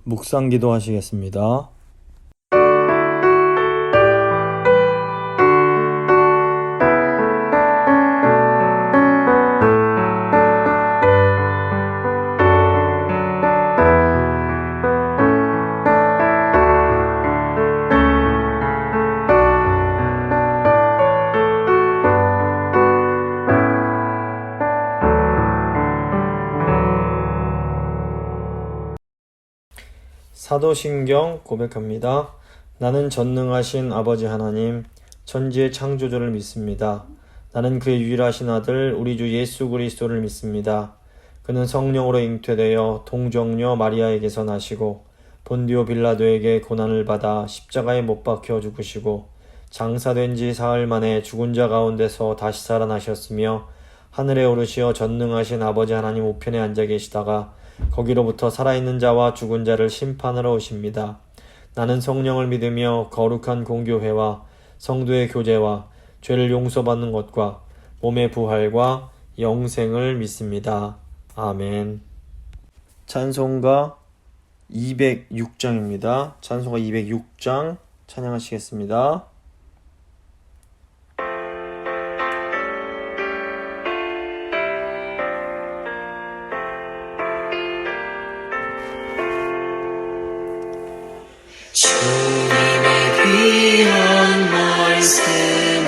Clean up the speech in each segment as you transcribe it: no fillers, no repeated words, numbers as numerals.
묵상기도 하시겠습니다. 사도신경 고백합니다. 나는 전능하신 아버지 하나님, 천지의 창조주를 믿습니다. 나는 그의 유일하신 아들 우리 주 예수 그리스도를 믿습니다. 그는 성령으로 잉태되어 동정녀 마리아에게서 나시고 본디오 빌라도에게 고난을 받아 십자가에 못 박혀 죽으시고 장사된 지 사흘 만에 죽은 자 가운데서 다시 살아나셨으며 하늘에 오르시어 전능하신 아버지 하나님 우편에 앉아 계시다가 거기로부터 살아있는 자와 죽은 자를 심판하러 오십니다. 나는 성령을 믿으며 거룩한 공교회와 성도의 교제와 죄를 용서받는 것과 몸의 부활과 영생을 믿습니다. 아멘. 찬송가 206장입니다. 찬송가 206장 찬양하시겠습니다. 주님의 귀한 말씀은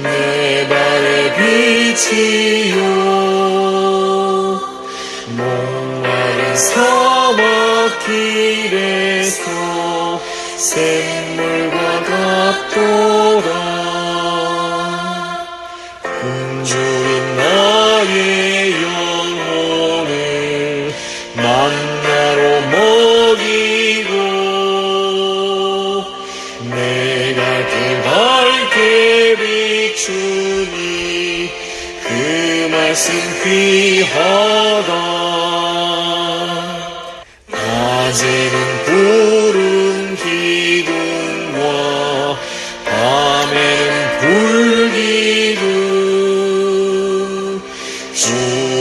내 발의 빛이요 목마른 사막길에서 샘물과 같도다 군주인 나의 영혼을 만나로 먹이고 내가 그 밝게 비추니 그 말씀 귀하다 낮에는 구름 기둥과 밤에는 불기둥 주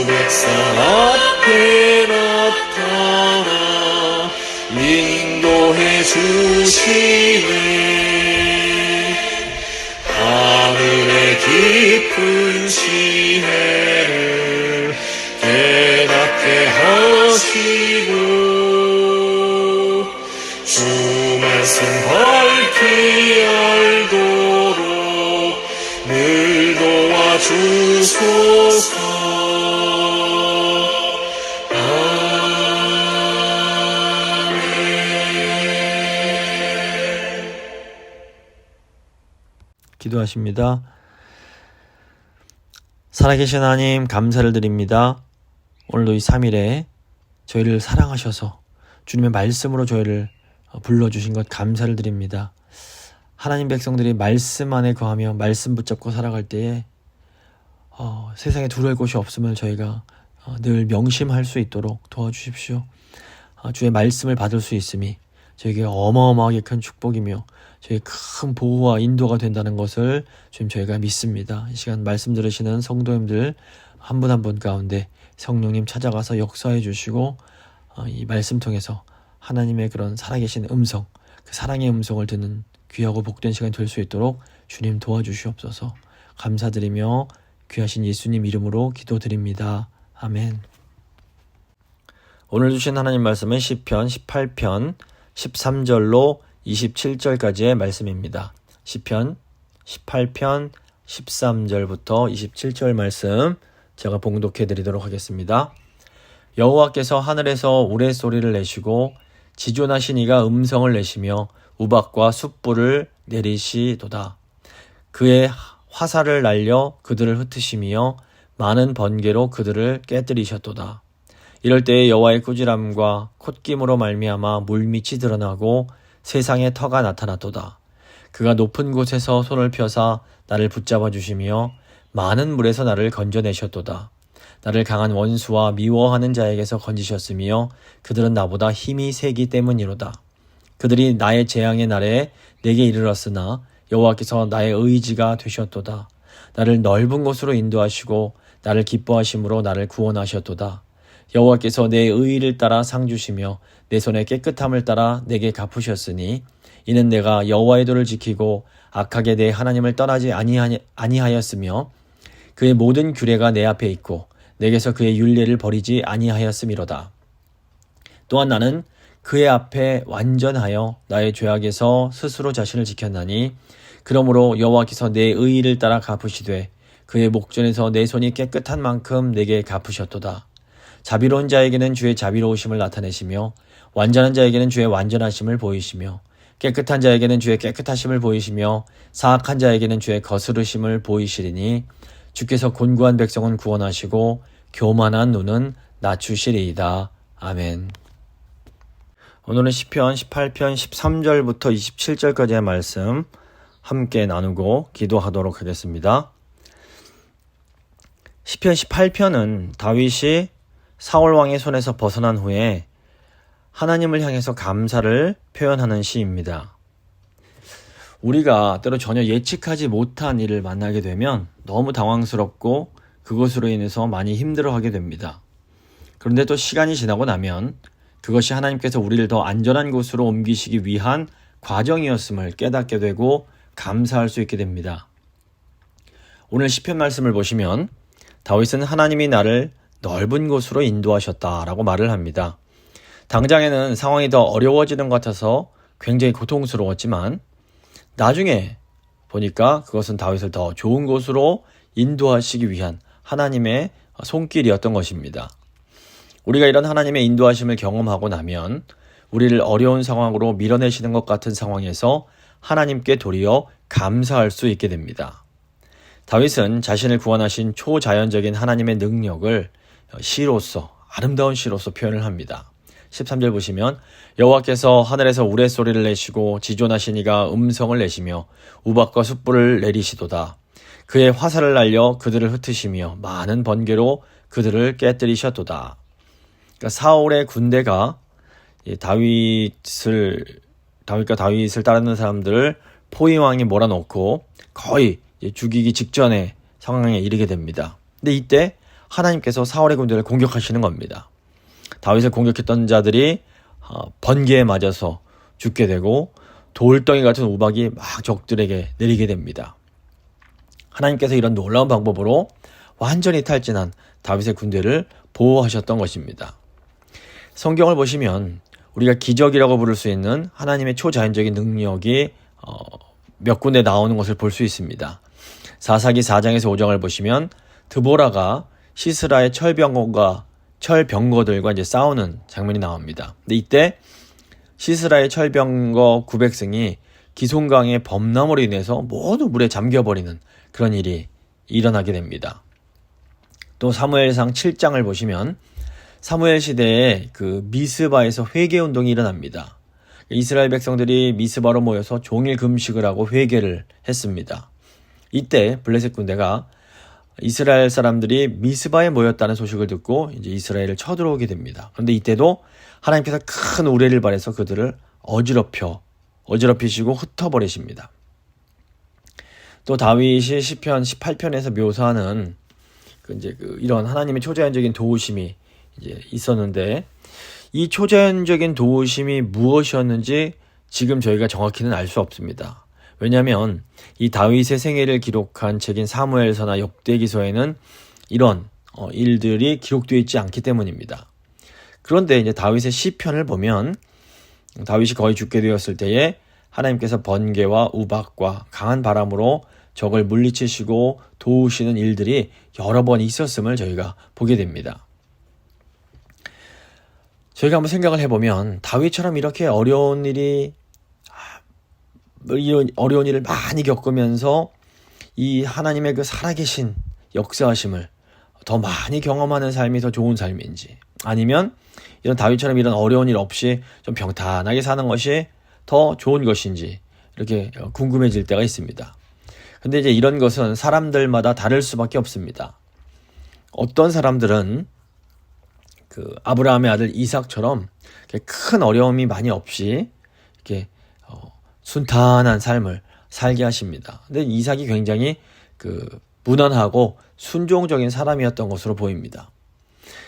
백성 앞에 나타나 인도해 주시네 하늘의 깊은 지혜를 깨닫게 하시고 주 말씀 밝히 알도록 늘 도와주소서 기도하십니다. 살아계신 하나님 감사를 드립니다. 오늘도 이 3일에 저희를 사랑하셔서 주님의 말씀으로 저희를 불러주신 것 감사를 드립니다. 하나님 백성들이 말씀 안에 거하며 말씀 붙잡고 살아갈 때에 세상에 두려울 곳이 없음을 저희가 늘 명심할 수 있도록 도와주십시오. 주의 말씀을 받을 수 있음이 저에게 어마어마하게 큰 축복이며 저희 큰 보호와 인도가 된다는 것을 지금 저희가 믿습니다. 이 시간 말씀 들으시는 성도님들 한 분 한 분 가운데 성령님 찾아가서 역사해 주시고 이 말씀 통해서 하나님의 그런 살아계신 음성, 그 사랑의 음성을 듣는 귀하고 복된 시간이 될 수 있도록 주님 도와주시옵소서. 감사드리며 귀하신 예수님 이름으로 기도드립니다. 아멘. 오늘 주신 하나님 말씀은 시편 18편 13절로 27절까지의 말씀입니다. 시편 18편 13절부터 27절 말씀 제가 봉독해 드리도록 하겠습니다. 여호와께서 하늘에서 우레소리를 내시고 지존하신 이가 음성을 내시며 우박과 숯불을 내리시도다. 그의 화살을 날려 그들을 흩으시며 많은 번개로 그들을 깨뜨리셨도다. 이럴 때에 여호와의 꾸지람과 콧김으로 말미암아 물밑이 드러나고 세상에 터가 나타났도다. 그가 높은 곳에서 손을 펴사 나를 붙잡아 주시며 많은 물에서 나를 건져내셨도다. 나를 강한 원수와 미워하는 자에게서 건지셨으며 그들은 나보다 힘이 세기 때문이로다. 그들이 나의 재앙의 날에 내게 이르렀으나 여호와께서 나의 의지가 되셨도다. 나를 넓은 곳으로 인도하시고 나를 기뻐하심으로 나를 구원하셨도다. 여호와께서 내 의의를 따라 상 주시며 내 손의 깨끗함을 따라 내게 갚으셨으니 이는 내가 여호와의 도를 지키고 악하게 내 하나님을 떠나지 아니하였으며 그의 모든 규례가 내 앞에 있고 내게서 그의 율례를 버리지 아니하였음이로다. 또한 나는 그의 앞에 완전하여 나의 죄악에서 스스로 자신을 지켰나니 그러므로 여호와께서 내 의의를 따라 갚으시되 그의 목전에서 내 손이 깨끗한 만큼 내게 갚으셨도다. 자비로운 자에게는 주의 자비로우심을 나타내시며 완전한 자에게는 주의 완전하심을 보이시며 깨끗한 자에게는 주의 깨끗하심을 보이시며 사악한 자에게는 주의 거스르심을 보이시리니 주께서 곤고한 백성은 구원하시고 교만한 눈은 낮추시리이다. 아멘. 오늘은 시편 18편 13절부터 27절까지의 말씀 함께 나누고 기도하도록 하겠습니다. 시편 18편은 다윗이 사울 왕의 손에서 벗어난 후에 하나님을 향해서 감사를 표현하는 시입니다. 우리가 때로 전혀 예측하지 못한 일을 만나게 되면 너무 당황스럽고 그것으로 인해서 많이 힘들어하게 됩니다. 그런데 또 시간이 지나고 나면 그것이 하나님께서 우리를 더 안전한 곳으로 옮기시기 위한 과정이었음을 깨닫게 되고 감사할 수 있게 됩니다. 오늘 시편 말씀을 보시면 다윗은 하나님이 나를 넓은 곳으로 인도하셨다라고 말을 합니다. 당장에는 상황이 더 어려워지는 것 같아서 굉장히 고통스러웠지만 나중에 보니까 그것은 다윗을 더 좋은 곳으로 인도하시기 위한 하나님의 손길이었던 것입니다. 우리가 이런 하나님의 인도하심을 경험하고 나면 우리를 어려운 상황으로 밀어내시는 것 같은 상황에서 하나님께 도리어 감사할 수 있게 됩니다. 다윗은 자신을 구원하신 초자연적인 하나님의 능력을 시로서, 아름다운 시로서 표현을 합니다. 13절 보시면 여호와께서 하늘에서 우레소리를 내시고 지존하신 이가 음성을 내시며 우박과 숯불을 내리시도다. 그의 화살을 날려 그들을 흩으시며 많은 번개로 그들을 깨뜨리셨도다. 그러니까 사울의 군대가 다윗과 다윗을 따르는 사람들을 포위왕이 몰아넣고 거의 죽이기 직전의 상황에 이르게 됩니다. 근데 이때 하나님께서 사울의 군대를 공격하시는 겁니다. 다윗을 공격했던 자들이 번개에 맞아서 죽게 되고 돌덩이 같은 우박이 막 적들에게 내리게 됩니다. 하나님께서 이런 놀라운 방법으로 완전히 탈진한 다윗의 군대를 보호하셨던 것입니다. 성경을 보시면 우리가 기적이라고 부를 수 있는 하나님의 초자연적인 능력이 몇 군데 나오는 것을 볼 수 있습니다. 사사기 4장에서 5장을 보시면 드보라가 시스라의 철병거들과 이제 싸우는 장면이 나옵니다. 근데 이때 시스라의 철병거 900승이 기송강의 범람으로 인해서 모두 물에 잠겨버리는 그런 일이 일어나게 됩니다. 또 사무엘상 7장을 보시면 사무엘 시대에 그 미스바에서 회개운동이 일어납니다. 이스라엘 백성들이 미스바로 모여서 종일 금식을 하고 회개를 했습니다. 이때 블레셋 군대가 이스라엘 사람들이 미스바에 모였다는 소식을 듣고 이제 이스라엘을 쳐들어오게 됩니다. 그런데 이때도 하나님께서 큰 우레를 발해서 그들을 어지럽히시고 흩어버리십니다. 또 다윗이 시편 18편에서 묘사하는 이런 하나님의 초자연적인 도우심이 이제 있었는데 이 초자연적인 도우심이 무엇이었는지 지금 저희가 정확히는 알 수 없습니다. 왜냐하면 이 다윗의 생애를 기록한 책인 사무엘서나 역대기서에는 이런 일들이 기록되어 있지 않기 때문입니다. 그런데 이제 다윗의 시편을 보면 다윗이 거의 죽게 되었을 때에 하나님께서 번개와 우박과 강한 바람으로 적을 물리치시고 도우시는 일들이 여러 번 있었음을 저희가 보게 됩니다. 저희가 한번 생각을 해보면 다윗처럼 이렇게 어려운 일을 많이 겪으면서 이 하나님의 그 살아계신 역사하심을 더 많이 경험하는 삶이 더 좋은 삶인지, 아니면 이런 다윗처럼 이런 어려운 일 없이 좀 평탄하게 사는 것이 더 좋은 것인지 이렇게 궁금해질 때가 있습니다. 근데 이제 이런 것은 사람들마다 다를 수밖에 없습니다. 어떤 사람들은 그 아브라함의 아들 이삭처럼 큰 어려움이 많이 없이 이렇게 순탄한 삶을 살게 하십니다. 근데 이삭이 굉장히 무난하고 순종적인 사람이었던 것으로 보입니다.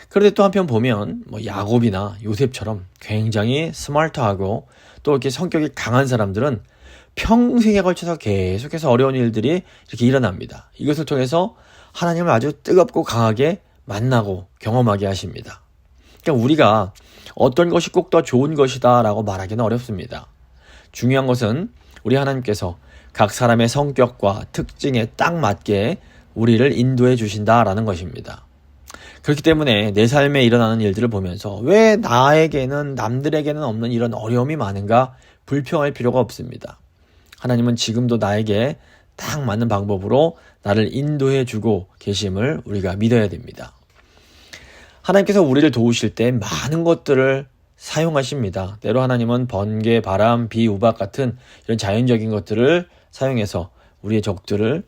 그런데 또 한편 보면 야곱이나 요셉처럼 굉장히 스마트하고 또 이렇게 성격이 강한 사람들은 평생에 걸쳐서 계속해서 어려운 일들이 이렇게 일어납니다. 이것을 통해서 하나님을 아주 뜨겁고 강하게 만나고 경험하게 하십니다. 그러니까 우리가 어떤 것이 꼭 더 좋은 것이다 라고 말하기는 어렵습니다. 중요한 것은 우리 하나님께서 각 사람의 성격과 특징에 딱 맞게 우리를 인도해 주신다라는 것입니다. 그렇기 때문에 내 삶에 일어나는 일들을 보면서 왜 나에게는 남들에게는 없는 이런 어려움이 많은가 불평할 필요가 없습니다. 하나님은 지금도 나에게 딱 맞는 방법으로 나를 인도해 주고 계심을 우리가 믿어야 됩니다. 하나님께서 우리를 도우실 때 많은 것들을 사용하십니다. 때로 하나님은 번개, 바람, 비, 우박 같은 이런 자연적인 것들을 사용해서 우리의 적들을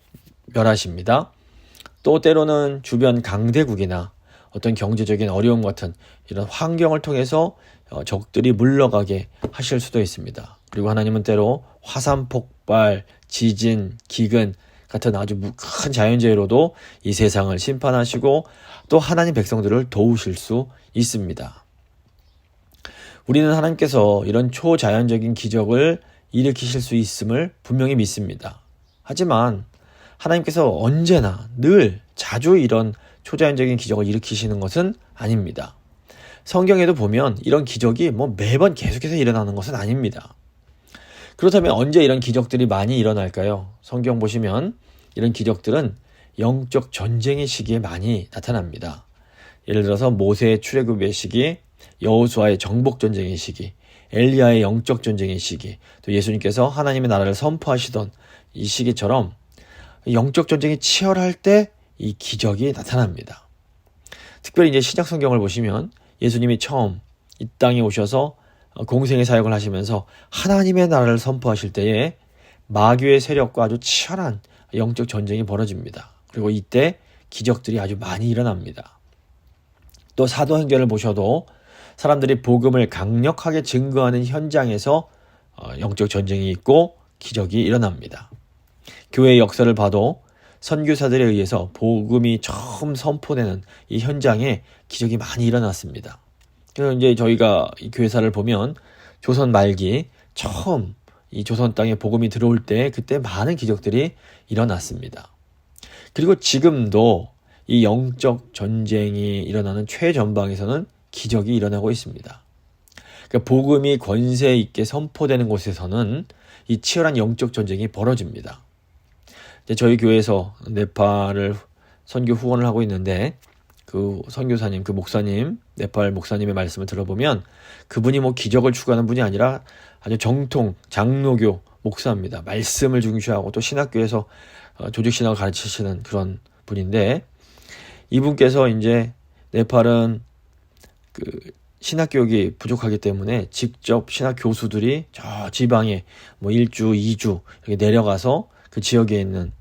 멸하십니다. 또 때로는 주변 강대국이나 어떤 경제적인 어려움 같은 이런 환경을 통해서 적들이 물러가게 하실 수도 있습니다. 그리고 하나님은 때로 화산 폭발, 지진, 기근 같은 아주 큰 자연재해로도 이 세상을 심판하시고 또 하나님 백성들을 도우실 수 있습니다. 우리는 하나님께서 이런 초자연적인 기적을 일으키실 수 있음을 분명히 믿습니다. 하지만 하나님께서 언제나 늘 자주 이런 초자연적인 기적을 일으키시는 것은 아닙니다. 성경에도 보면 이런 기적이 매번 계속해서 일어나는 것은 아닙니다. 그렇다면 언제 이런 기적들이 많이 일어날까요? 성경 보시면 이런 기적들은 영적 전쟁의 시기에 많이 나타납니다. 예를 들어서 모세의 출애굽의 시기, 여호수아의 정복 전쟁의 시기, 엘리야의 영적 전쟁의 시기, 또 예수님께서 하나님의 나라를 선포하시던 이 시기처럼 영적 전쟁이 치열할 때 이 기적이 나타납니다. 특별히 이제 신약 성경을 보시면 예수님이 처음 이 땅에 오셔서 공생의 사역을 하시면서 하나님의 나라를 선포하실 때에 마귀의 세력과 아주 치열한 영적 전쟁이 벌어집니다. 그리고 이때 기적들이 아주 많이 일어납니다. 또 사도행전을 보셔도 사람들이 복음을 강력하게 증거하는 현장에서 영적 전쟁이 있고 기적이 일어납니다. 교회의 역사를 봐도 선교사들에 의해서 복음이 처음 선포되는 이 현장에 기적이 많이 일어났습니다. 그래서 이제 저희가 이 교회사를 보면 조선 말기 처음 이 조선 땅에 복음이 들어올 때 그때 많은 기적들이 일어났습니다. 그리고 지금도 이 영적 전쟁이 일어나는 최전방에서는 기적이 일어나고 있습니다. 그러니까 복음이 권세 있게 선포되는 곳에서는 이 치열한 영적 전쟁이 벌어집니다. 이제 저희 교회에서 네팔을 선교 후원을 하고 있는데 그 선교사님, 그 목사님, 네팔 목사님의 말씀을 들어보면 그분이 기적을 추구하는 분이 아니라 아주 정통 장로교 목사입니다. 말씀을 중시하고 또 신학교에서 조직신학을 가르치시는 그런 분인데 이분께서 이제 네팔은 그 신학교육이 부족하기 때문에 직접 신학 교수들이 저 지방에 1주, 2주 이렇게 내려가서 그 지역에 있는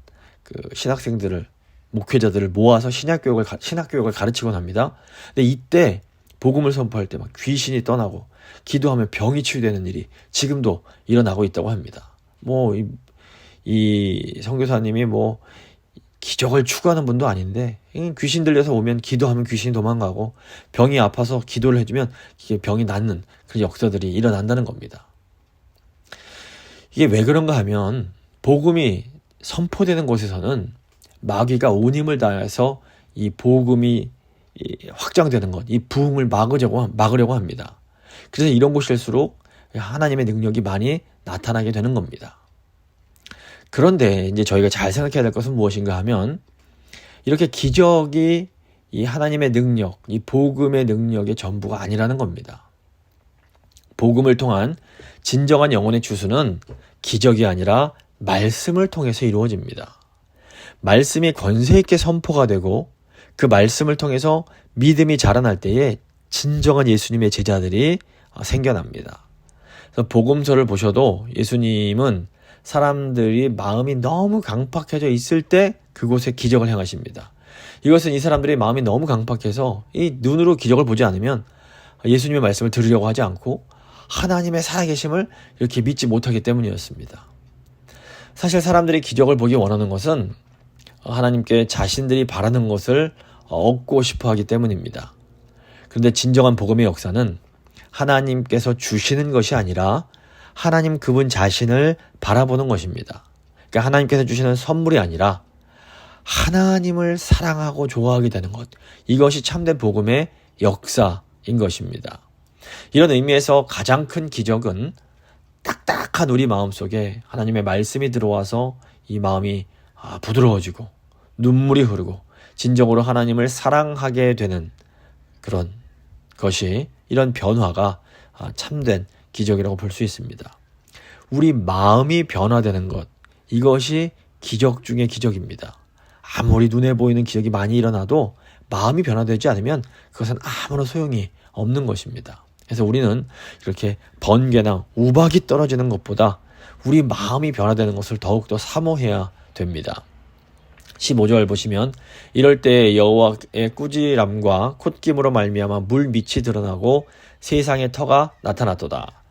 그 신학생들을 목회자들을 모아서 신학교육을 가르치곤 합니다. 근데 이때 복음을 선포할 때 막 귀신이 떠나고 기도하면 병이 치유되는 일이 지금도 일어나고 있다고 합니다. 이 선교사님이 기적을 추구하는 분도 아닌데 귀신 들려서 오면 기도하면 귀신이 도망가고 병이 아파서 기도를 해주면 이게 병이 낫는 그런 역사들이 일어난다는 겁니다. 이게 왜 그런가 하면 복음이 선포되는 곳에서는 마귀가 온 힘을 다해서 이 복음이 확장되는 것, 이 부흥을 막으려고 합니다. 그래서 이런 곳일수록 하나님의 능력이 많이 나타나게 되는 겁니다. 그런데 이제 저희가 잘 생각해야 될 것은 무엇인가 하면 이렇게 기적이 이 하나님의 능력, 이 복음의 능력의 전부가 아니라는 겁니다. 복음을 통한 진정한 영혼의 주수는 기적이 아니라 말씀을 통해서 이루어집니다. 말씀이 권세 있게 선포가 되고 그 말씀을 통해서 믿음이 자라날 때에 진정한 예수님의 제자들이 생겨납니다. 그래서 복음서를 보셔도 예수님은 사람들이 마음이 너무 강팍해져 있을 때 그곳에 기적을 행하십니다. 이것은 이 사람들의 마음이 너무 강팍해서 이 눈으로 기적을 보지 않으면 예수님의 말씀을 들으려고 하지 않고 하나님의 살아계심을 이렇게 믿지 못하기 때문이었습니다. 사실 사람들이 기적을 보기 원하는 것은 하나님께 자신들이 바라는 것을 얻고 싶어 하기 때문입니다. 그런데 진정한 복음의 역사는 하나님께서 주시는 것이 아니라 하나님 그분 자신을 바라보는 것입니다. 그러니까 하나님께서 주시는 선물이 아니라 하나님을 사랑하고 좋아하게 되는 것. 이것이 참된 복음의 역사인 것입니다. 이런 의미에서 가장 큰 기적은 딱딱한 우리 마음속에 하나님의 말씀이 들어와서 이 마음이 부드러워지고 눈물이 흐르고 진정으로 하나님을 사랑하게 되는 그런 것이, 이런 변화가 참된 기적이라고 볼 수 있습니다. 우리 마음이 변화되는 것, 이것이 기적 중의 기적입니다. 아무리 눈에 보이는 기적이 많이 일어나도 마음이 변화되지 않으면 그것은 아무런 소용이 없는 것입니다. 그래서 우리는 이렇게 번개나 우박이 떨어지는 것보다 우리 마음이 변화되는 것을 더욱더 사모해야 됩니다. 15절 보시면 이럴 때 여호와의 꾸지람과 콧김으로 말미암아 물 밑이 드러나고 세상의 터가 나타났도다.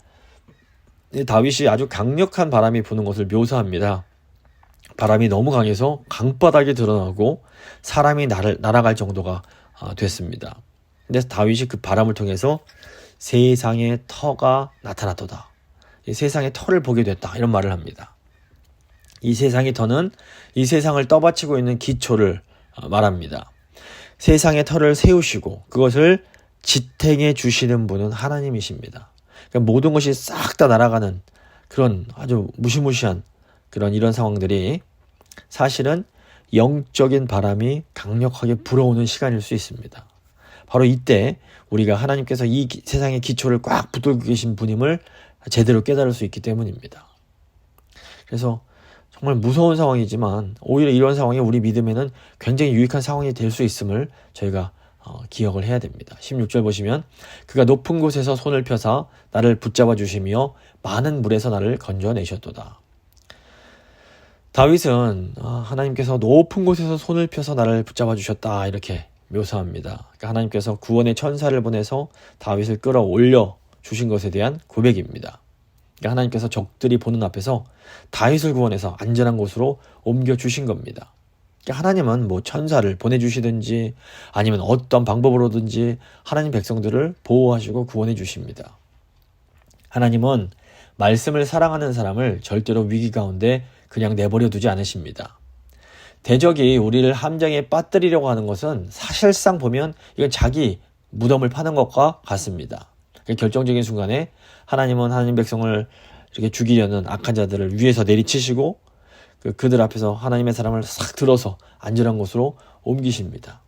다윗이 아주 강력한 바람이 부는 것을 묘사합니다. 바람이 너무 강해서 강바닥이 드러나고 사람이 날아갈 정도가 됐습니다. 근데 다윗이 그 바람을 통해서 세상의 터가 나타났도다. 세상의 터를 보게 됐다. 이런 말을 합니다. 이 세상의 터는 이 세상을 떠받치고 있는 기초를 말합니다. 세상의 터를 세우시고 그것을 지탱해 주시는 분은 하나님이십니다. 그러니까 모든 것이 싹 다 날아가는 그런 아주 무시무시한 이런 상황들이 사실은 영적인 바람이 강력하게 불어오는 시간일 수 있습니다. 바로 이때 우리가 하나님께서 이 세상의 기초를 꽉 붙들고 계신 분임을 제대로 깨달을 수 있기 때문입니다. 그래서 정말 무서운 상황이지만 오히려 이런 상황이 우리 믿음에는 굉장히 유익한 상황이 될 수 있음을 저희가 기억을 해야 됩니다. 16절 보시면 그가 높은 곳에서 손을 펴사 나를 붙잡아 주시며 많은 물에서 나를 건져내셨도다. 다윗은 하나님께서 높은 곳에서 손을 펴서 나를 붙잡아 주셨다 이렇게 묘사합니다. 그러니까 하나님께서 구원의 천사를 보내서 다윗을 끌어올려 주신 것에 대한 고백입니다. 그러니까 하나님께서 적들이 보는 앞에서 다윗을 구원해서 안전한 곳으로 옮겨주신 겁니다. 그러니까 하나님은 뭐 천사를 보내주시든지 아니면 어떤 방법으로든지 하나님 백성들을 보호하시고 구원해 주십니다. 하나님은 말씀을 사랑하는 사람을 절대로 위기 가운데 그냥 내버려 두지 않으십니다. 대적이 우리를 함정에 빠뜨리려고 하는 것은 사실상 보면 이건 자기 무덤을 파는 것과 같습니다. 결정적인 순간에 하나님은 하나님 백성을 이렇게 죽이려는 악한 자들을 위에서 내리치시고 그들 앞에서 하나님의 사람을 싹 들어서 안전한 곳으로 옮기십니다.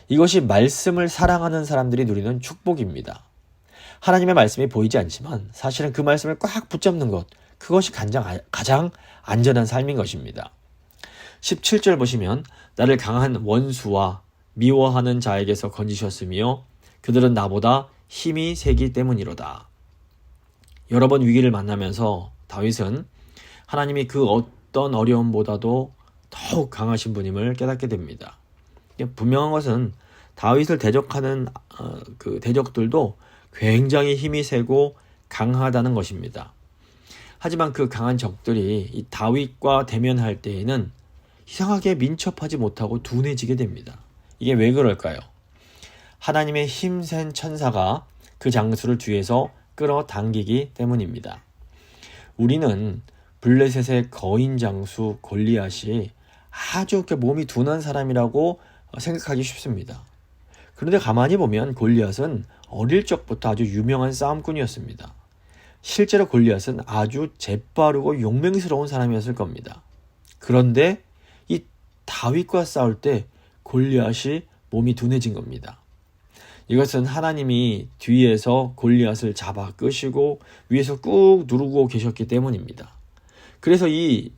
이것이 말씀을 사랑하는 사람들이 누리는 축복입니다. 하나님의 말씀이 보이지 않지만 사실은 그 말씀을 꽉 붙잡는 것, 그것이 가장 안전한 삶인 것입니다. 17절 보시면 나를 강한 원수와 미워하는 자에게서 건지셨으며 그들은 나보다 힘이 세기 때문이로다. 여러 번 위기를 만나면서 다윗은 하나님이 그 어떤 어려움보다도 더욱 강하신 분임을 깨닫게 됩니다. 분명한 것은 다윗을 대적하는 그 대적들도 굉장히 힘이 세고 강하다는 것입니다. 하지만 그 강한 적들이 이 다윗과 대면할 때에는 이상하게 민첩하지 못하고 둔해지게 됩니다. 이게 왜 그럴까요? 하나님의 힘센 천사가 그 장수를 뒤에서 끌어당기기 때문입니다. 우리는 블레셋의 거인 장수 골리앗이 아주 이렇게 몸이 둔한 사람이라고 생각하기 쉽습니다. 그런데 가만히 보면 골리앗은 어릴 적부터 아주 유명한 싸움꾼이었습니다. 실제로 골리앗은 아주 재빠르고 용맹스러운 사람이었을 겁니다. 그런데 이 다윗과 싸울 때 골리앗이 몸이 둔해진 겁니다. 이것은 하나님이 뒤에서 골리앗을 잡아 끄시고 위에서 꾹 누르고 계셨기 때문입니다. 그래서 이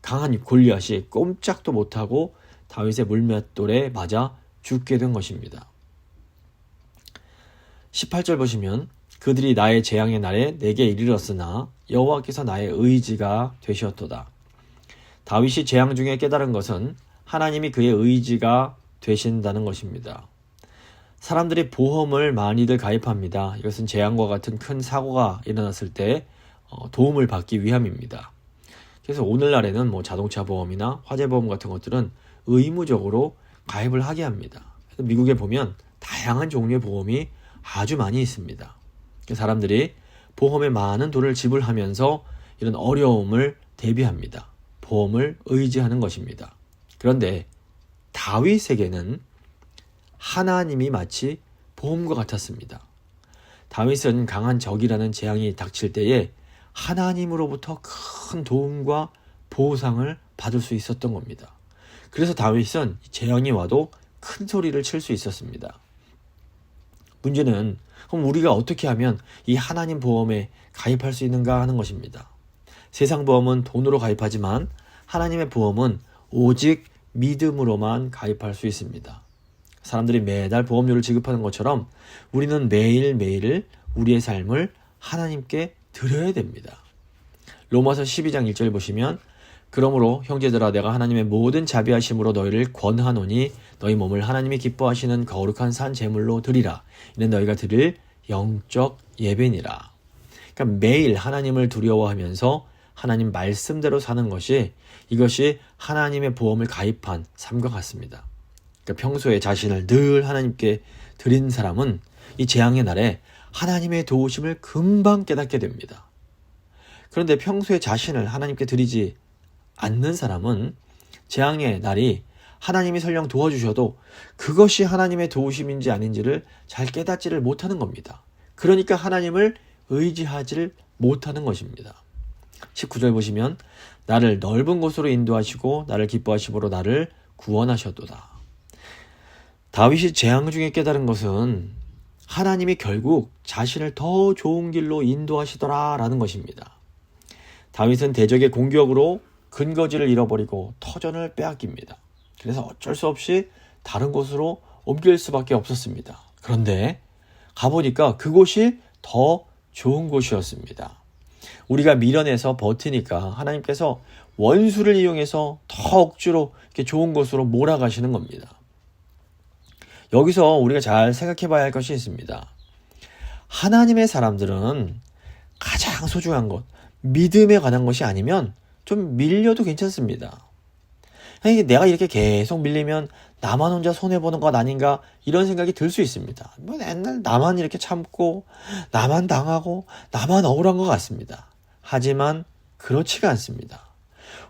강한 골리앗이 꼼짝도 못하고 다윗의 물맷돌에 맞아 죽게 된 것입니다. 18절 보시면 그들이 나의 재앙의 날에 내게 이르렀으나 여호와께서 나의 의지가 되셨도다. 다윗이 재앙 중에 깨달은 것은 하나님이 그의 의지가 되신다는 것입니다. 사람들이 보험을 많이들 가입합니다. 이것은 재앙과 같은 큰 사고가 일어났을 때 도움을 받기 위함입니다. 그래서 오늘날에는 뭐 자동차 보험이나 화재 보험 같은 것들은 의무적으로 가입을 하게 합니다. 미국에 보면 다양한 종류의 보험이 아주 많이 있습니다. 사람들이 보험에 많은 돈을 지불하면서 이런 어려움을 대비합니다. 보험을 의지하는 것입니다. 그런데 다윗에게는 하나님이 마치 보험과 같았습니다. 다윗은 강한 적이라는 재앙이 닥칠 때에 하나님으로부터 큰 도움과 보상을 받을 수 있었던 겁니다. 그래서 다윗은 재앙이 와도 큰 소리를 칠 수 있었습니다. 문제는 그럼 우리가 어떻게 하면 이 하나님 보험에 가입할 수 있는가 하는 것입니다. 세상 보험은 돈으로 가입하지만 하나님의 보험은 오직 믿음으로만 가입할 수 있습니다. 사람들이 매달 보험료를 지급하는 것처럼 우리는 매일매일 우리의 삶을 하나님께 드려야 됩니다. 로마서 12장 1절 보시면 그러므로 형제들아 내가 하나님의 모든 자비하심으로 너희를 권하노니 너희 몸을 하나님이 기뻐하시는 거룩한 산 제물로 드리라. 이는 너희가 드릴 영적 예배니라. 그러니까 매일 하나님을 두려워하면서 하나님 말씀대로 사는 것이 이것이 하나님의 보험을 가입한 삶과 같습니다. 그러니까 평소에 자신을 늘 하나님께 드린 사람은 이 재앙의 날에 하나님의 도우심을 금방 깨닫게 됩니다. 그런데 평소에 자신을 하나님께 드리지 않는 사람은 재앙의 날이 하나님이 설령 도와주셔도 그것이 하나님의 도우심인지 아닌지를 잘 깨닫지를 못하는 겁니다. 그러니까 하나님을 의지하지를 못하는 것입니다. 19절 보시면 나를 넓은 곳으로 인도하시고 나를 기뻐하심으로 나를 구원하셨도다. 다윗이 재앙 중에 깨달은 것은 하나님이 결국 자신을 더 좋은 길로 인도하시더라 라는 것입니다. 다윗은 대적의 공격으로 근거지를 잃어버리고 터전을 빼앗깁니다. 그래서 어쩔 수 없이 다른 곳으로 옮길 수밖에 없었습니다. 그런데 가보니까 그곳이 더 좋은 곳이었습니다. 우리가 미련해서 버티니까 하나님께서 원수를 이용해서 더 억지로 이렇게 좋은 곳으로 몰아가시는 겁니다. 여기서 우리가 잘 생각해 봐야 할 것이 있습니다. 하나님의 사람들은 가장 소중한 것, 믿음에 관한 것이 아니면 좀 밀려도 괜찮습니다. 내가 이렇게 계속 밀리면 나만 혼자 손해보는 것 아닌가 이런 생각이 들 수 있습니다. 맨날 나만 이렇게 참고 나만 당하고 나만 억울한 것 같습니다. 하지만 그렇지가 않습니다.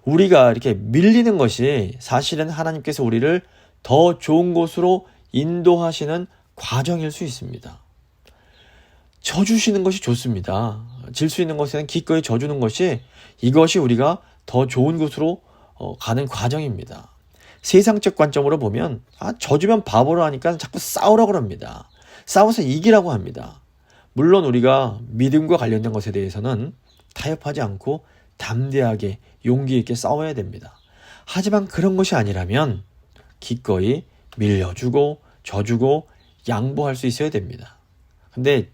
우리가 이렇게 밀리는 것이 사실은 하나님께서 우리를 더 좋은 곳으로 인도하시는 과정일 수 있습니다. 져주시는 것이 좋습니다. 질 수 있는 것에는 기꺼이 져주는 것이 이것이 우리가 더 좋은 곳으로 가는 과정입니다. 세상적 관점으로 보면 져주면 바보로 하니까 자꾸 싸우라고 합니다. 싸워서 이기라고 합니다. 물론 우리가 믿음과 관련된 것에 대해서는 타협하지 않고 담대하게 용기 있게 싸워야 됩니다. 하지만 그런 것이 아니라면 기꺼이 밀려주고 져주고 양보할 수 있어야 됩니다. 근데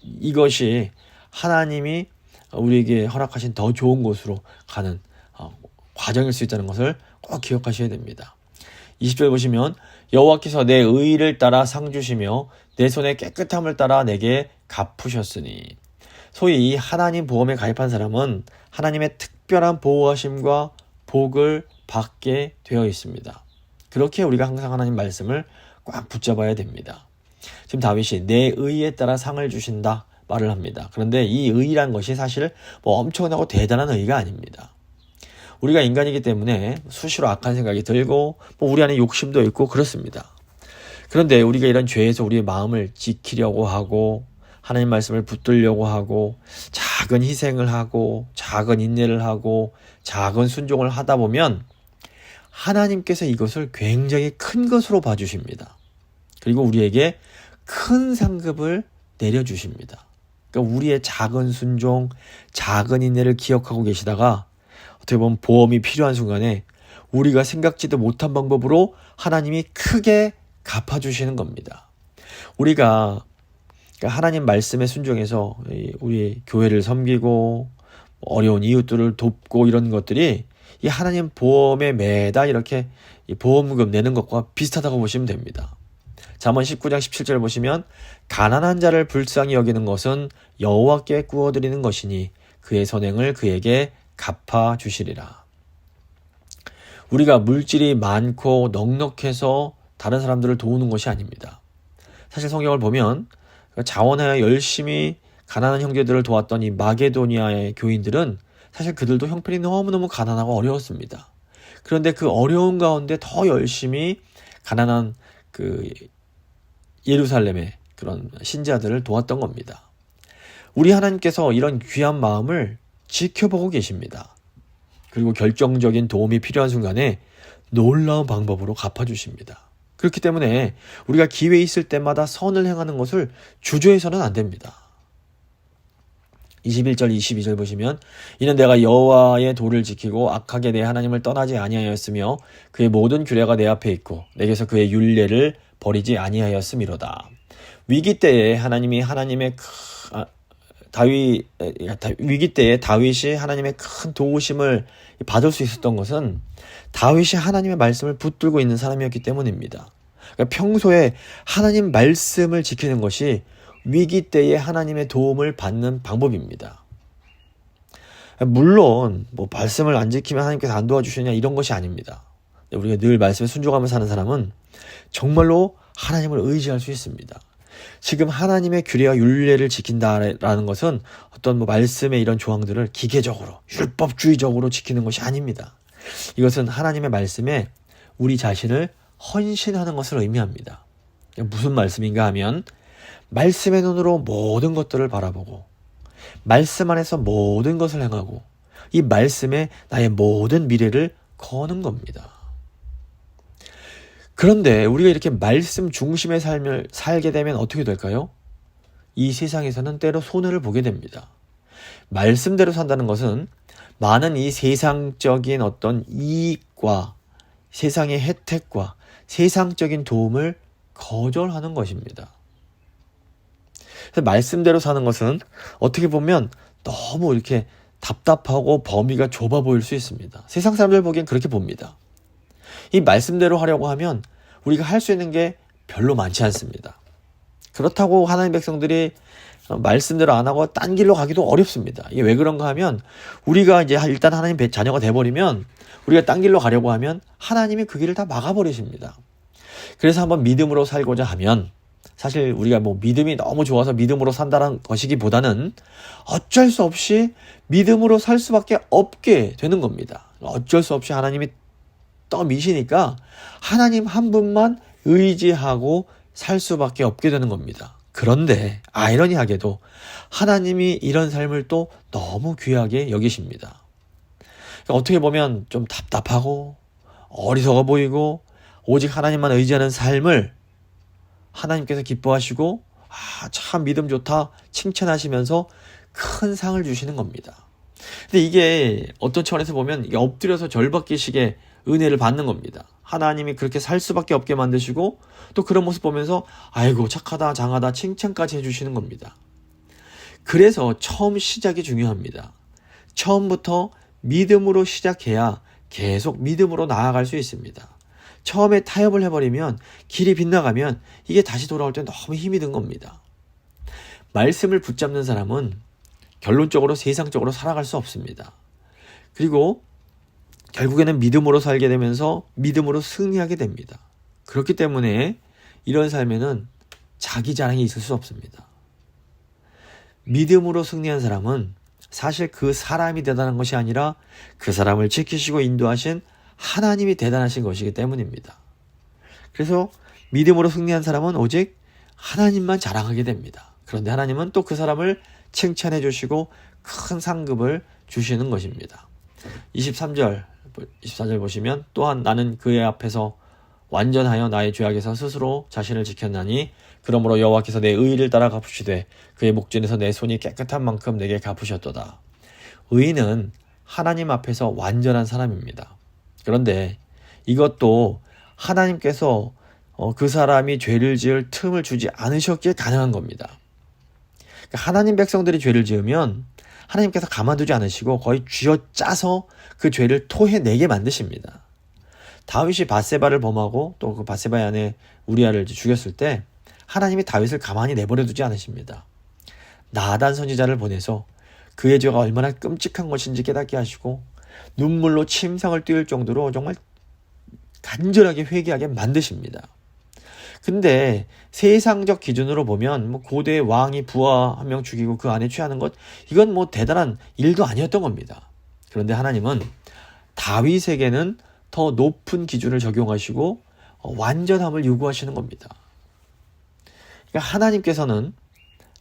이것이 하나님이 우리에게 허락하신 더 좋은 곳으로 가는 과정일 수 있다는 것을 꼭 기억하셔야 됩니다. 20절 보시면 여호와께서 내 의를 따라 상 주시며 내 손의 깨끗함을 따라 내게 갚으셨으니. 소위 이 하나님 보험에 가입한 사람은 하나님의 특별한 보호하심과 복을 받게 되어 있습니다. 그렇게 우리가 항상 하나님 말씀을 꽉 붙잡아야 됩니다. 지금 다윗이 내 의에 따라 상을 주신다 말을 합니다. 그런데 이 의란 것이 사실 엄청나고 대단한 의가 아닙니다. 우리가 인간이기 때문에 수시로 악한 생각이 들고 우리 안에 욕심도 있고 그렇습니다. 그런데 우리가 이런 죄에서 우리의 마음을 지키려고 하고 하나님 말씀을 붙들려고 하고 작은 희생을 하고 작은 인내를 하고 작은 순종을 하다 보면 하나님께서 이것을 굉장히 큰 것으로 봐주십니다. 그리고 우리에게 큰 상급을 내려주십니다. 그러니까 우리의 작은 순종, 작은 인내를 기억하고 계시다가 어떻게 보면 보험이 필요한 순간에 우리가 생각지도 못한 방법으로 하나님이 크게 갚아주시는 겁니다. 우리가 하나님 말씀에 순종해서 우리 교회를 섬기고 어려운 이웃들을 돕고 이런 것들이 이 하나님 보험에 매달 이렇게 보험금 내는 것과 비슷하다고 보시면 됩니다. 잠언 19장 17절 보시면 가난한 자를 불쌍히 여기는 것은 여호와께 구워드리는 것이니 그의 선행을 그에게 갚아주시리라. 우리가 물질이 많고 넉넉해서 다른 사람들을 도우는 것이 아닙니다. 사실 성경을 보면 자원하여 열심히 가난한 형제들을 도왔던 이 마게도니아의 교인들은 사실 그들도 형편이 너무너무 가난하고 어려웠습니다. 그런데 그 어려운 가운데 더 열심히 가난한 그 예루살렘의 그런 신자들을 도왔던 겁니다. 우리 하나님께서 이런 귀한 마음을 지켜보고 계십니다. 그리고 결정적인 도움이 필요한 순간에 놀라운 방법으로 갚아주십니다. 그렇기 때문에 우리가 기회 있을 때마다 선을 행하는 것을 주저해서는 안 됩니다. 21절 22절 보시면 이는 내가 여호와의 도를 지키고 악하게 내 하나님을 떠나지 아니하였으며 그의 모든 규례가 내 앞에 있고 내게서 그의 율례를 버리지 아니하였음이로다. 위기 때에 위기 때에 다윗이 하나님의 큰 도우심을 받을 수 있었던 것은 다윗이 하나님의 말씀을 붙들고 있는 사람이었기 때문입니다. 그러니까 평소에 하나님 말씀을 지키는 것이 위기 때에 하나님의 도움을 받는 방법입니다. 물론 말씀을 안 지키면 하나님께서 안 도와주시냐 이런 것이 아닙니다. 우리가 늘 말씀에 순종하며 사는 사람은 정말로 하나님을 의지할 수 있습니다. 지금 하나님의 규례와 율례를 지킨다라는 것은 어떤 말씀의 이런 조항들을 기계적으로 율법주의적으로 지키는 것이 아닙니다. 이것은 하나님의 말씀에 우리 자신을 헌신하는 것을 의미합니다. 무슨 말씀인가 하면 말씀의 눈으로 모든 것들을 바라보고 말씀 안에서 모든 것을 행하고 이 말씀에 나의 모든 미래를 거는 겁니다. 그런데 우리가 이렇게 말씀 중심의 삶을 살게 되면 어떻게 될까요? 이 세상에서는 때로 손해를 보게 됩니다. 말씀대로 산다는 것은 많은 이 세상적인 어떤 이익과 세상의 혜택과 세상적인 도움을 거절하는 것입니다. 그래서 말씀대로 사는 것은 어떻게 보면 너무 이렇게 답답하고 범위가 좁아 보일 수 있습니다. 세상 사람들 보기엔 그렇게 봅니다. 이 말씀대로 하려고 하면 우리가 할 수 있는 게 별로 많지 않습니다. 그렇다고 하나님 백성들이 말씀대로 안 하고 딴 길로 가기도 어렵습니다. 이게 왜 그런가 하면 우리가 이제 일단 하나님 자녀가 돼버리면 우리가 딴 길로 가려고 하면 하나님이 그 길을 다 막아버리십니다. 그래서 한번 믿음으로 살고자 하면 사실 우리가 믿음이 너무 좋아서 믿음으로 산다는 것이기보다는 어쩔 수 없이 믿음으로 살 수밖에 없게 되는 겁니다. 어쩔 수 없이 하나님이 떠미시니까 하나님 한 분만 의지하고 살 수밖에 없게 되는 겁니다. 그런데 아이러니하게도 하나님이 이런 삶을 또 너무 귀하게 여기십니다. 그러니까 어떻게 보면 좀 답답하고 어리석어 보이고 오직 하나님만 의지하는 삶을 하나님께서 기뻐하시고 참 믿음 좋다 칭찬하시면서 큰 상을 주시는 겁니다. 근데 이게 어떤 차원에서 보면 엎드려서 절받기식의 은혜를 받는 겁니다. 하나님이 그렇게 살 수밖에 없게 만드시고 또 그런 모습 보면서 아이고 착하다 장하다 칭찬까지 해주시는 겁니다. 그래서 처음 시작이 중요합니다. 처음부터 믿음으로 시작해야 계속 믿음으로 나아갈 수 있습니다. 처음에 타협을 해버리면 길이 빗나가면 이게 다시 돌아올 때 너무 힘이 든 겁니다. 말씀을 붙잡는 사람은 결론적으로 세상적으로 살아갈 수 없습니다. 그리고 결국에는 믿음으로 살게 되면서 믿음으로 승리하게 됩니다. 그렇기 때문에 이런 삶에는 자기 자랑이 있을 수 없습니다. 믿음으로 승리한 사람은 사실 그 사람이 대단한 것이 아니라 그 사람을 지키시고 인도하신 하나님이 대단하신 것이기 때문입니다. 그래서 믿음으로 승리한 사람은 오직 하나님만 자랑하게 됩니다. 그런데 하나님은 또 그 사람을 칭찬해 주시고 큰 상급을 주시는 것입니다. 24절 보시면 또한 나는 그의 앞에서 완전하여 나의 죄악에서 스스로 자신을 지켰나니 그러므로 여호와께서 내 의의를 따라 갚으시되 그의 목전에서 내 손이 깨끗한 만큼 내게 갚으셨도다. 의인은 하나님 앞에서 완전한 사람입니다. 그런데 이것도 하나님께서 그 사람이 죄를 지을 틈을 주지 않으셨기에 가능한 겁니다. 하나님 백성들이 죄를 지으면 하나님께서 가만두지 않으시고 거의 쥐어짜서 그 죄를 토해내게 만드십니다. 다윗이 밧세바를 범하고 또 그 밧세바의 아내 우리아를 죽였을 때 하나님이 다윗을 가만히 내버려 두지 않으십니다. 나단 선지자를 보내서 그의 죄가 얼마나 끔찍한 것인지 깨닫게 하시고 눈물로 침상을 띄울 정도로 정말 간절하게 회개하게 만드십니다. 근데 세상적 기준으로 보면 뭐 고대 왕이 부하 한 명 죽이고 그 안에 취하는 것, 이건 뭐 대단한 일도 아니었던 겁니다. 그런데 하나님은 다윗에게는 더 높은 기준을 적용하시고 완전함을 요구하시는 겁니다. 그러니까 하나님께서는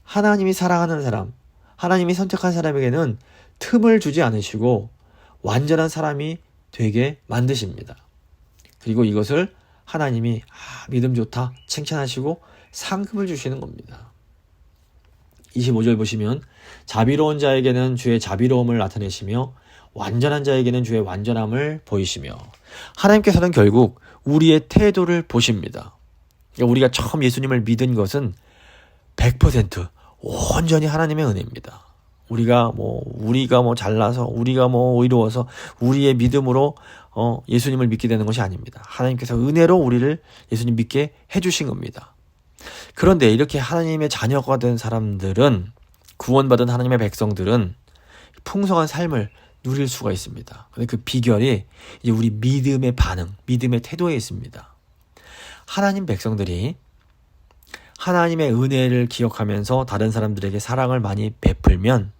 하나님이 사랑하는 사람, 하나님이 선택한 사람에게는 틈을 주지 않으시고 완전한 사람이 되게 만드십니다. 그리고 이것을 하나님이 믿음 좋다 칭찬하시고 상급을 주시는 겁니다. 25절 보시면 자비로운 자에게는 주의 자비로움을 나타내시며 완전한 자에게는 주의 완전함을 보이시며, 하나님께서는 결국 우리의 태도를 보십니다. 그러니까 우리가 처음 예수님을 믿은 것은 100% 온전히 하나님의 은혜입니다. 우리가 잘나서, 우리가 의로워서, 우리의 믿음으로 예수님을 믿게 되는 것이 아닙니다. 하나님께서 은혜로 우리를 예수님 믿게 해주신 겁니다. 그런데 이렇게 하나님의 자녀가 된 사람들은, 구원받은 하나님의 백성들은 풍성한 삶을 누릴 수가 있습니다. 근데 그 비결이 이제 우리 믿음의 반응, 믿음의 태도에 있습니다. 하나님 백성들이 하나님의 은혜를 기억하면서 다른 사람들에게 사랑을 많이 베풀면,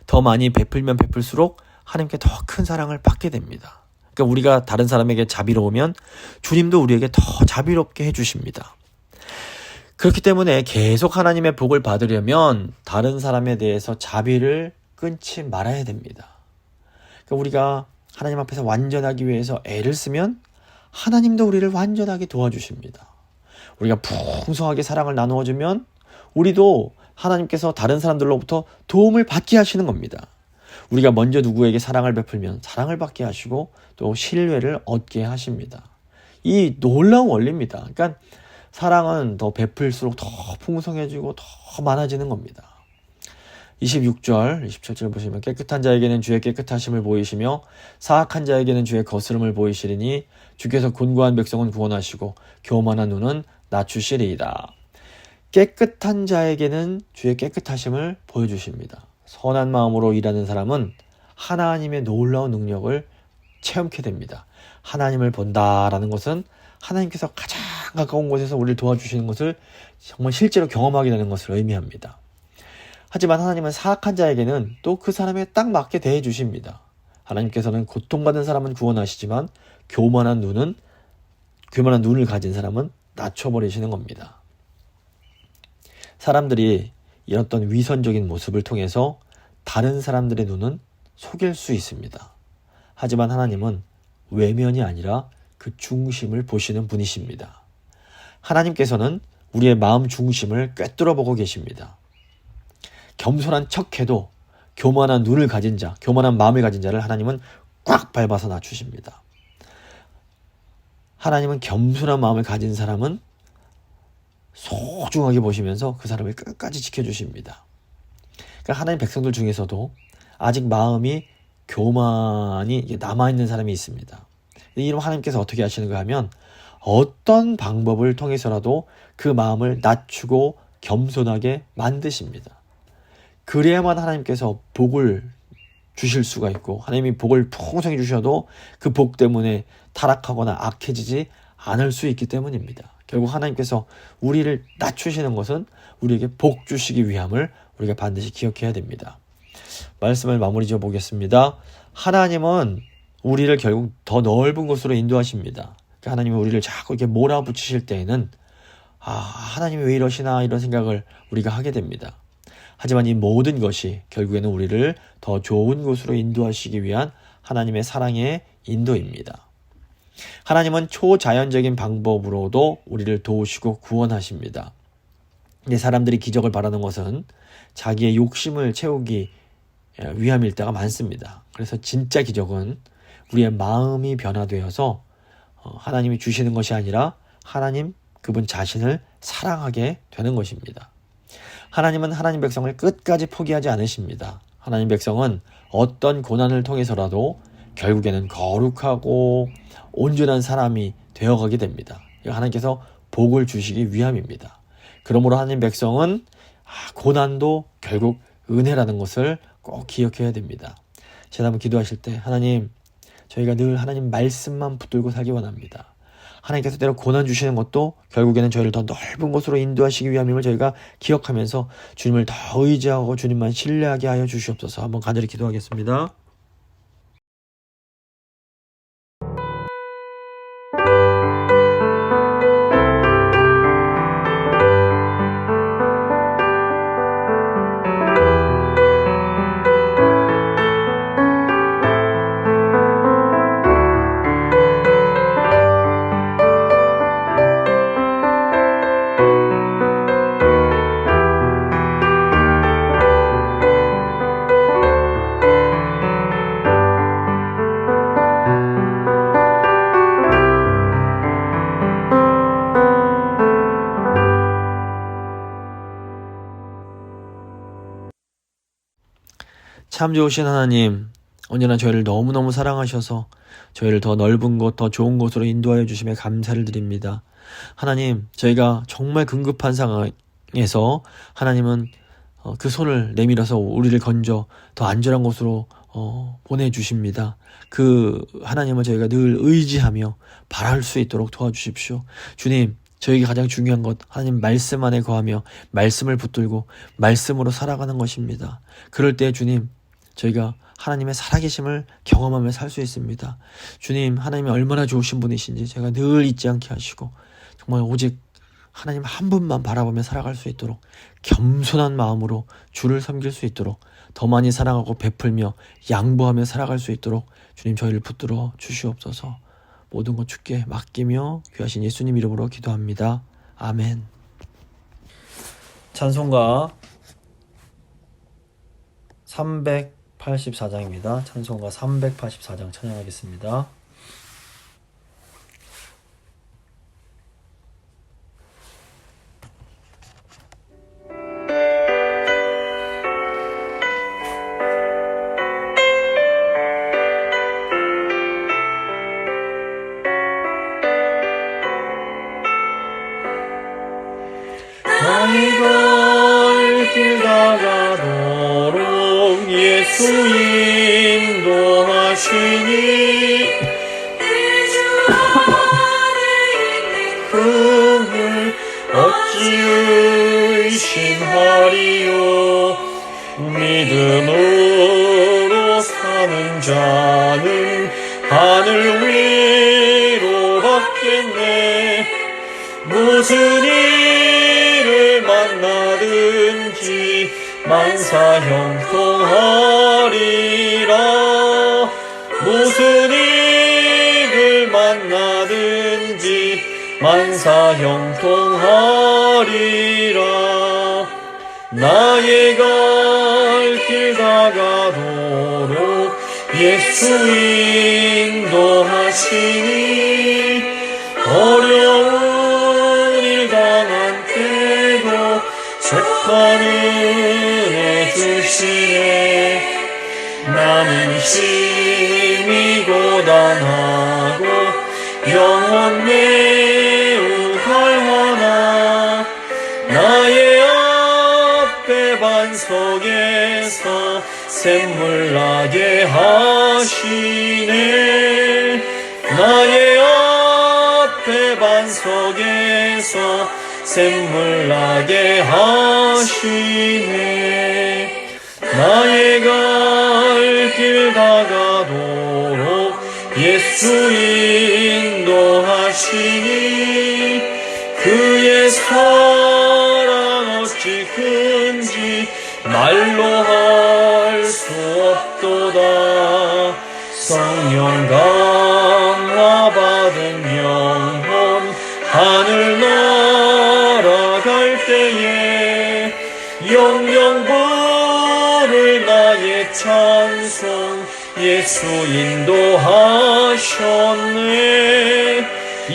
더 많이 베풀면 베풀수록 하나님께 더 큰 사랑을 받게 됩니다. 그러니까 우리가 다른 사람에게 자비로우면 주님도 우리에게 더 자비롭게 해주십니다. 그렇기 때문에 계속 하나님의 복을 받으려면 다른 사람에 대해서 자비를 끊지 말아야 됩니다. 그러니까 우리가 하나님 앞에서 완전하기 위해서 애를 쓰면 하나님도 우리를 완전하게 도와주십니다. 우리가 풍성하게 사랑을 나누어주면 우리도 하나님께서 다른 사람들로부터 도움을 받게 하시는 겁니다. 우리가 먼저 누구에게 사랑을 베풀면 사랑을 받게 하시고 또 신뢰를 얻게 하십니다. 이 놀라운 원리입니다. 그러니까 사랑은 더 베풀수록 더 풍성해지고 더 많아지는 겁니다. 26절, 27절 보시면 깨끗한 자에게는 주의 깨끗하심을 보이시며 사악한 자에게는 주의 거스름을 보이시리니 주께서 곤고한 백성은 구원하시고 교만한 눈은 낮추시리이다. 깨끗한 자에게는 주의 깨끗하심을 보여주십니다. 선한 마음으로 일하는 사람은 하나님의 놀라운 능력을 체험케 됩니다. 하나님을 본다라는 것은 하나님께서 가장 가까운 곳에서 우리를 도와주시는 것을 정말 실제로 경험하게 되는 것을 의미합니다. 하지만 하나님은 사악한 자에게는 또 그 사람에 딱 맞게 대해 주십니다. 하나님께서는 고통받은 사람은 구원하시지만 교만한 눈을 가진 사람은 낮춰버리시는 겁니다. 사람들이 이런 어떤 위선적인 모습을 통해서 다른 사람들의 눈은 속일 수 있습니다. 하지만 하나님은 외면이 아니라 그 중심을 보시는 분이십니다. 하나님께서는 우리의 마음 중심을 꿰뚫어 보고 계십니다. 겸손한 척해도 교만한 눈을 가진 자, 교만한 마음을 가진 자를 하나님은 꽉 밟아서 낮추십니다. 하나님은 겸손한 마음을 가진 사람은 소중하게 보시면서 그 사람을 끝까지 지켜주십니다. 그러니까 하나님 백성들 중에서도 아직 마음이 교만이 남아있는 사람이 있습니다. 이런 하나님께서 어떻게 하시는가 하면 어떤 방법을 통해서라도 그 마음을 낮추고 겸손하게 만드십니다. 그래야만 하나님께서 복을 주실 수가 있고, 하나님이 복을 풍성히 주셔도 그 복 때문에 타락하거나 악해지지 않을 수 있기 때문입니다. 결국 하나님께서 우리를 낮추시는 것은 우리에게 복 주시기 위함을 우리가 반드시 기억해야 됩니다. 말씀을 마무리 지어 보겠습니다. 하나님은 우리를 결국 더 넓은 곳으로 인도하십니다. 하나님이 우리를 자꾸 이렇게 몰아붙이실 때에는 하나님이 왜 이러시나 이런 생각을 우리가 하게 됩니다. 하지만 이 모든 것이 결국에는 우리를 더 좋은 곳으로 인도하시기 위한 하나님의 사랑의 인도입니다. 하나님은 초자연적인 방법으로도 우리를 도우시고 구원하십니다. 근데 사람들이 기적을 바라는 것은 자기의 욕심을 채우기 위함일 때가 많습니다. 그래서 진짜 기적은 우리의 마음이 변화되어서 하나님이 주시는 것이 아니라 하나님 그분 자신을 사랑하게 되는 것입니다. 하나님은 하나님 백성을 끝까지 포기하지 않으십니다. 하나님 백성은 어떤 고난을 통해서라도 결국에는 거룩하고 온전한 사람이 되어가게 됩니다. 하나님께서 복을 주시기 위함입니다. 그러므로 하나님 백성은 고난도 결국 은혜라는 것을 꼭 기억해야 됩니다. 제가 한번 기도하실 때 하나님, 저희가 늘 하나님 말씀만 붙들고 살기 원합니다. 하나님께서 때로 고난 주시는 것도 결국에는 저희를 더 넓은 곳으로 인도하시기 위함임을 저희가 기억하면서 주님을 더 의지하고 주님만 신뢰하게 하여 주시옵소서. 한번 간절히 기도하겠습니다. 참 좋으신 하나님, 언제나 저희를 너무너무 사랑하셔서 저희를 더 넓은 곳, 더 좋은 곳으로 인도하여 주심에 감사를 드립니다. 하나님, 저희가 정말 긴급한 상황에서 하나님은 그 손을 내밀어서 우리를 건져 더 안전한 곳으로 보내주십니다. 그 하나님을 저희가 늘 의지하며 바랄 수 있도록 도와주십시오. 주님, 저에게 가장 중요한 것, 하나님 말씀 안에 거하며 말씀을 붙들고 말씀으로 살아가는 것입니다. 그럴 때 주님, 저희가 하나님의 살아계심을 경험하며 살 수 있습니다. 주님, 하나님이 얼마나 좋으신 분이신지 제가 늘 잊지 않게 하시고 정말 오직 하나님 한 분만 바라보며 살아갈 수 있도록 겸손한 마음으로 주를 섬길 수 있도록 더 많이 사랑하고 베풀며 양보하며 살아갈 수 있도록 주님 저희를 붙들어 주시옵소서. 모든 것 주께 맡기며 귀하신 예수님 이름으로 기도합니다. 아멘. 찬송가 384장입니다. 찬송가 384장 찬양하겠습니다. 나의 갈 길 다가도록 예수 인도하시니 그를 어찌 의심하리요. 믿음으로 사는 자는 하늘 위로 받겠네. 무슨 일을 만나든지 만사 형통하리라. 무슨 일을 만나든지 만사 형통하리라. 나의 갈 길 다가도록 예수 인도하시니 어려운 일 당한 때도 착한 은혜 주시네. 나는 심히 고단하고 영혼 매우 갈망하나 나의 앞에 반석에서 샘물 나게 하시네. 나의 앞에 반석에서 샘물 나게 하시네. 나의 갈 길 다가도록 예수 인도하시니 그의 사랑 어찌 큰지 말로 할 수 없도다. 성령 강화 받은 영혼 하늘 날아갈 때에 영영 부를 나의 찬송 예수 인도하셨네.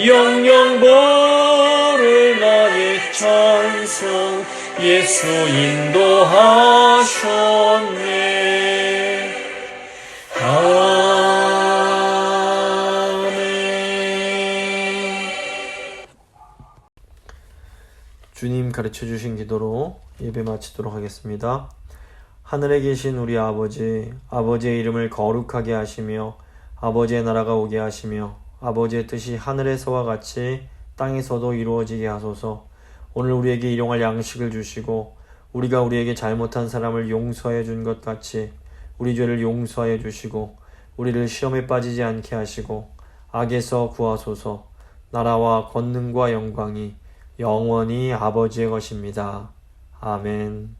영영 부를 나의 찬송 예수 인도하셨네. 아멘. 주님 가르쳐 주신 기도로 예배 마치도록 하겠습니다. 하늘에 계신 우리 아버지, 아버지의 이름을 거룩하게 하시며 아버지의 나라가 오게 하시며 아버지의 뜻이 하늘에서와 같이 땅에서도 이루어지게 하소서. 오늘 우리에게 일용할 양식을 주시고 우리가 우리에게 잘못한 사람을 용서해 준 것 같이 우리 죄를 용서하여 주시고 우리를 시험에 빠지지 않게 하시고 악에서 구하소서. 나라와 권능과 영광이 영원히 아버지의 것입니다. 아멘.